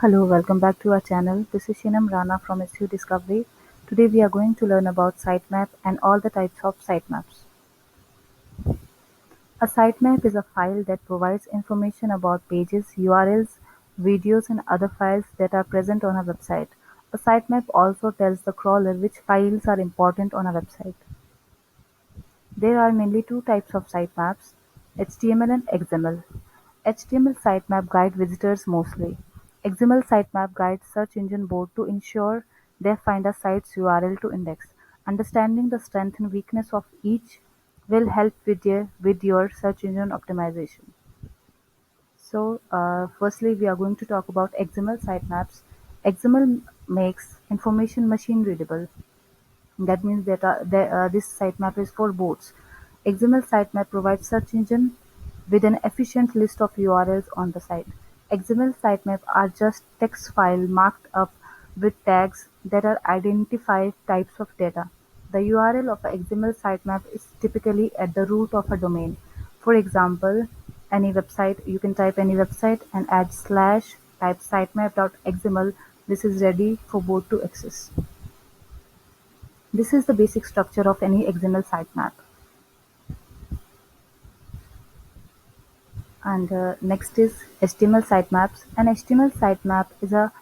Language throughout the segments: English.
Hello, welcome back to our channel. This is Shinam Rana from SU Discovery. Today we are going to learn about sitemap and all the types of sitemaps. A sitemap is a file that provides information about pages, URLs, videos and other files that are present on a website. A sitemap also tells the crawler which files are important on a website. There are mainly two types of sitemaps, HTML and XML. HTML sitemap guide visitors mostly. XML sitemap guides search engine board to ensure they find a site's URL to index. Understanding the strength and weakness of each will help with your search engine optimization. So, firstly, we are going to talk about XML sitemaps. XML makes information machine readable. That means this sitemap is for bots. XML sitemap provides search engine with an efficient list of URLs on the site. XML sitemap are just text file marked up with tags that are identify types of data. The URL of a XML sitemap is typically at the root of a domain. For example, any website, you can type any website and add slash type sitemap.xml. This is ready for bot to access. This is the basic structure of any XML sitemap. And next is HTML sitemaps. An HTML sitemap is a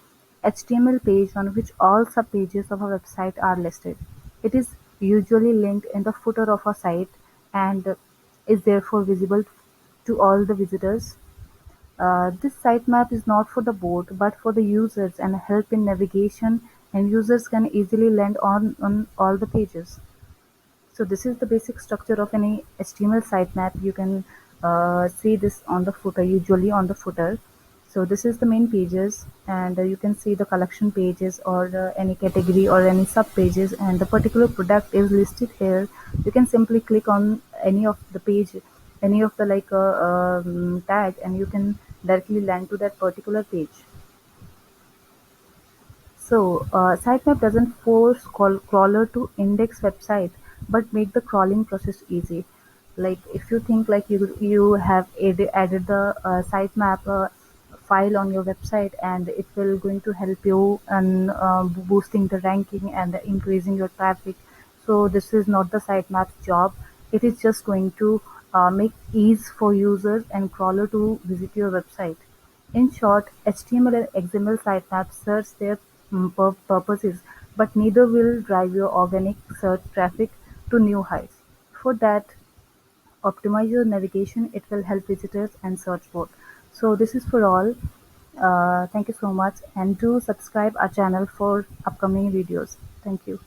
HTML page on which all subpages of a website are listed. It is usually linked in the footer of a site and is therefore visible to all the visitors. This sitemap is not for the bot but for the users and help in navigation, and users can easily land on all the pages. So this is the basic structure of any HTML sitemap. You can see this on the footer, usually on the footer. So this is the main pages, and you can see the collection pages or any category or any sub pages, and the particular product is listed here. You can simply click on any of the page, any of the tag, and you can directly land to that particular page. So, sitemap doesn't force crawler to index website, but make the crawling process easy. Like if you think like you have added the sitemap file on your website, and it will going to help you in boosting the ranking and increasing your traffic. So this is not the sitemap's job. It is just going to make ease for users and crawler to visit your website. In short, HTML and XML sitemaps serve their purposes, but neither will drive your organic search traffic to new heights. For that, optimize your navigation. It will help visitors and search both. So this is for all. Thank you so much, and do subscribe our channel for upcoming videos. Thank you.